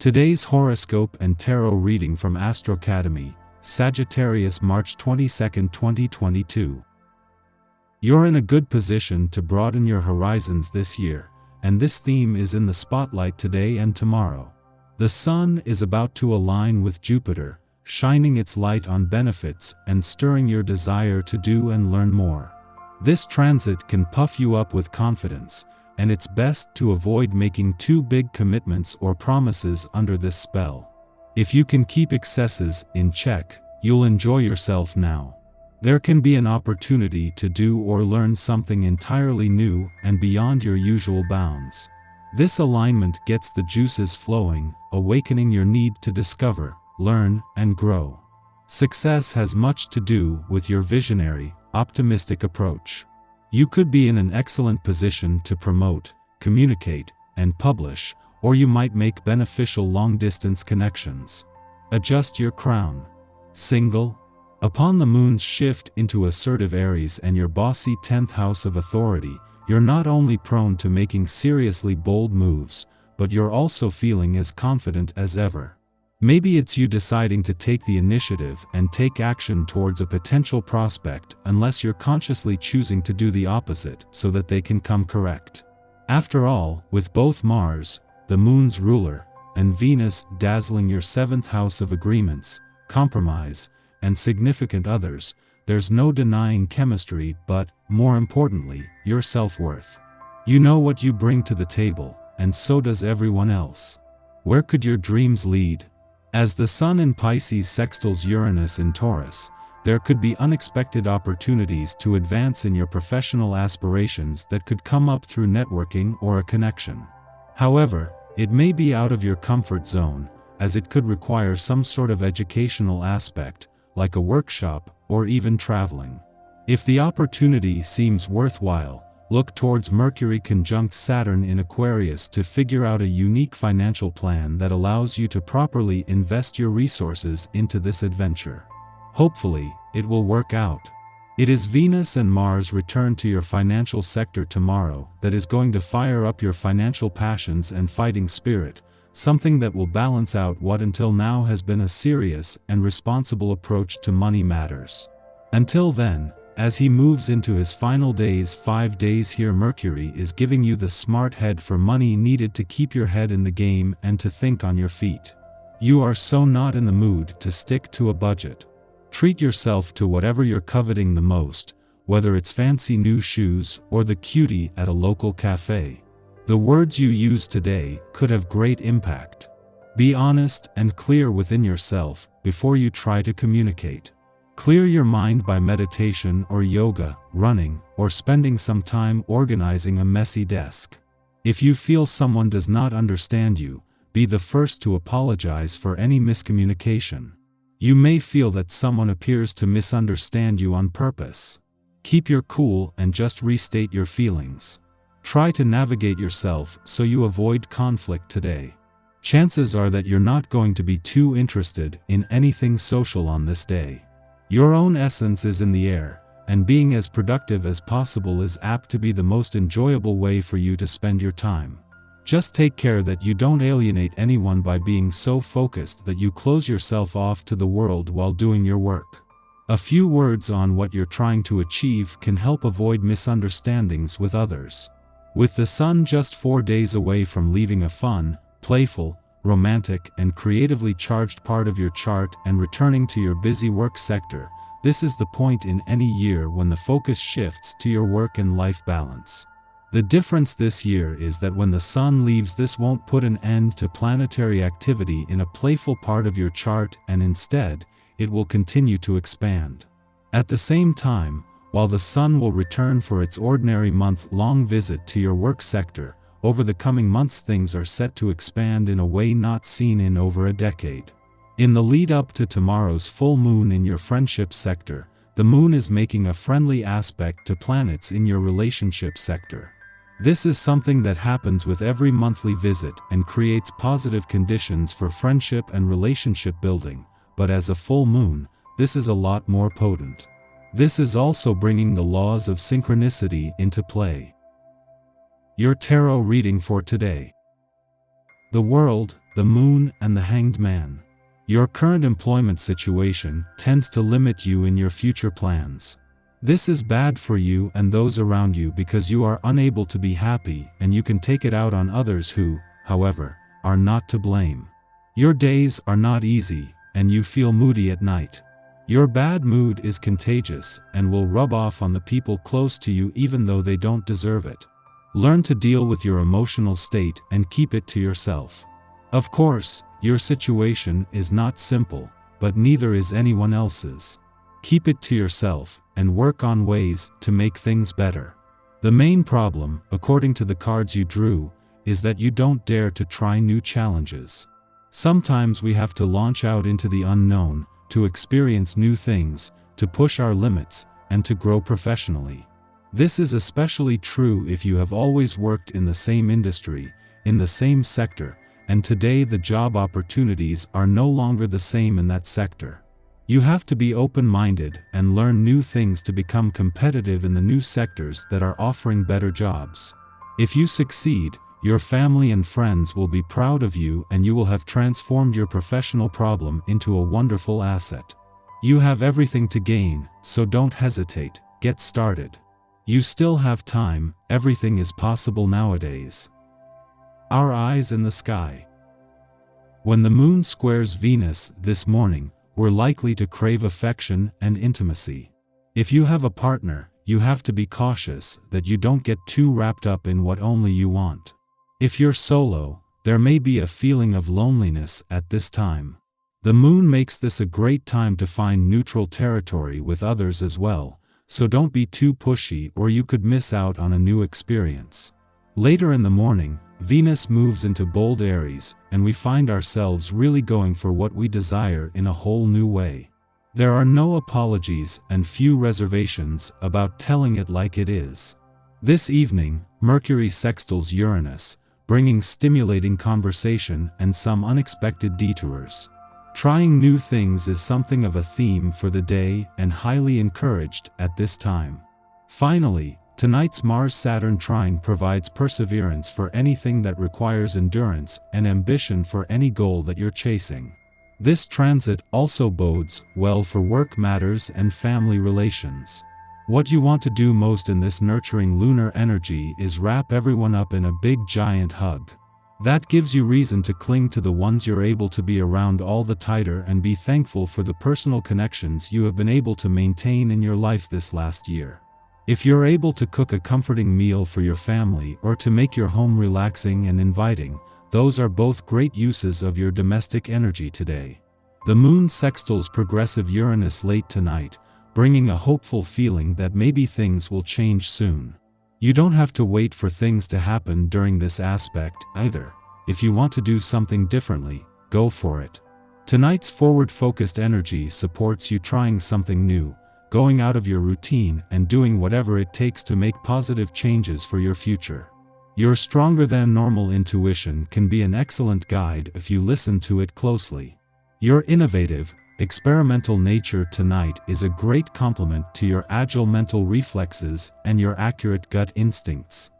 Today's horoscope and tarot reading from Astrocademy, Sagittarius March 22, 2022. You're in a good position to broaden your horizons this year, and this theme is in the spotlight today and tomorrow. The Sun is about to align with Jupiter, shining its light on benefits and stirring your desire to do and learn more. This transit can puff you up with confidence, and it's best to avoid making too big commitments or promises under this spell. If you can keep excesses in check, you'll enjoy yourself now. There can be an opportunity to do or learn something entirely new and beyond your usual bounds. This alignment gets the juices flowing, awakening your need to discover, learn, and grow. Success has much to do with your visionary, optimistic approach. You could be in an excellent position to promote, communicate, and publish, or you might make beneficial long-distance connections. Adjust your crown. Single? Upon the moon's shift into assertive Aries and your bossy 10th house of authority, you're not only prone to making seriously bold moves, but you're also feeling as confident as ever. Maybe it's you deciding to take the initiative and take action towards a potential prospect unless you're consciously choosing to do the opposite so that they can come correct. After all, with both Mars, the moon's ruler, and Venus dazzling your 7th house of agreements, compromise, and significant others, there's no denying chemistry but, more importantly, your self-worth. You know what you bring to the table, and so does everyone else. Where could your dreams lead? As the Sun in Pisces sextiles Uranus in Taurus, there could be unexpected opportunities to advance in your professional aspirations that could come up through networking or a connection. However, it may be out of your comfort zone, as it could require some sort of educational aspect, like a workshop or even traveling. If the opportunity seems worthwhile, look towards Mercury conjunct Saturn in Aquarius to figure out a unique financial plan that allows you to properly invest your resources into this adventure. Hopefully, it will work out. It is Venus and Mars return to your financial sector tomorrow that is going to fire up your financial passions and fighting spirit, something that will balance out what until now has been a serious and responsible approach to money matters. Until then, as he moves into his final days, 5 days here, Mercury is giving you the smart head for money needed to keep your head in the game and to think on your feet. You are so not in the mood to stick to a budget. Treat yourself to whatever you're coveting the most, whether it's fancy new shoes or the cutie at a local cafe. The words you use today could have great impact. Be honest and clear within yourself before you try to communicate. Clear your mind by meditation or yoga, running, or spending some time organizing a messy desk. If you feel someone does not understand you, be the first to apologize for any miscommunication. You may feel that someone appears to misunderstand you on purpose. Keep your cool and just restate your feelings. Try to navigate yourself so you avoid conflict today. Chances are that you're not going to be too interested in anything social on this day. Your own essence is in the air, and being as productive as possible is apt to be the most enjoyable way for you to spend your time. Just take care that you don't alienate anyone by being so focused that you close yourself off to the world while doing your work. A few words on what you're trying to achieve can help avoid misunderstandings with others. With the Sun just 4 days away from leaving a fun, playful, romantic, and creatively charged part of your chart and returning to your busy work sector, this is the point in any year when the focus shifts to your work and life balance. The difference this year is that when the Sun leaves, this won't put an end to planetary activity in a playful part of your chart, and instead, it will continue to expand. At the same time, while the Sun will return for its ordinary month-long visit to your work sector, over the coming months things are set to expand in a way not seen in over a decade. In the lead up to tomorrow's full moon in your friendship sector, the moon is making a friendly aspect to planets in your relationship sector. This is something that happens with every monthly visit and creates positive conditions for friendship and relationship building, but as a full moon, this is a lot more potent. This is also bringing the laws of synchronicity into play. Your tarot reading for today. The world, the Moon, and the Hanged Man. Your current employment situation tends to limit you in your future plans. This is bad for you and those around you because you are unable to be happy and you can take it out on others who, however, are not to blame. Your days are not easy, and you feel moody at night. Your bad mood is contagious and will rub off on the people close to you even though they don't deserve it. Learn to deal with your emotional state and keep it to yourself. Of course, your situation is not simple, but neither is anyone else's. Keep it to yourself and work on ways to make things better. The main problem, according to the cards you drew, is that you don't dare to try new challenges. Sometimes we have to launch out into the unknown, to experience new things, to push our limits, and to grow professionally. This is especially true if you have always worked in the same industry, in the same sector, and today the job opportunities are no longer the same in that sector. You have to be open-minded and learn new things to become competitive in the new sectors that are offering better jobs. If you succeed, your family and friends will be proud of you and you will have transformed your professional problem into a wonderful asset. You have everything to gain, so don't hesitate, get started. You still have time, everything is possible nowadays. Our eyes in the sky. When the Moon squares Venus this morning, we're likely to crave affection and intimacy. If you have a partner, you have to be cautious that you don't get too wrapped up in what only you want. If you're solo, there may be a feeling of loneliness at this time. The Moon makes this a great time to find neutral territory with others as well, so don't be too pushy or you could miss out on a new experience. Later in the morning, Venus moves into bold Aries, and we find ourselves really going for what we desire in a whole new way. There are no apologies and few reservations about telling it like it is. This evening, Mercury sextiles Uranus, bringing stimulating conversation and some unexpected detours. Trying new things is something of a theme for the day and highly encouraged at this time. Finally, tonight's Mars-Saturn trine provides perseverance for anything that requires endurance and ambition for any goal that you're chasing. This transit also bodes well for work matters and family relations. What you want to do most in this nurturing lunar energy is wrap everyone up in a big giant hug. That gives you reason to cling to the ones you're able to be around all the tighter and be thankful for the personal connections you have been able to maintain in your life this last year. If you're able to cook a comforting meal for your family or to make your home relaxing and inviting, those are both great uses of your domestic energy today. The Moon sextiles progressive Uranus late tonight, bringing a hopeful feeling that maybe things will change soon. You don't have to wait for things to happen during this aspect either. If you want to do something differently, go for it. Tonight's forward-focused energy supports you trying something new, going out of your routine and doing whatever it takes to make positive changes for your future. Your stronger-than-normal intuition can be an excellent guide if you listen to it closely. Your innovative, experimental nature tonight is a great complement to your agile mental reflexes and your accurate gut instincts.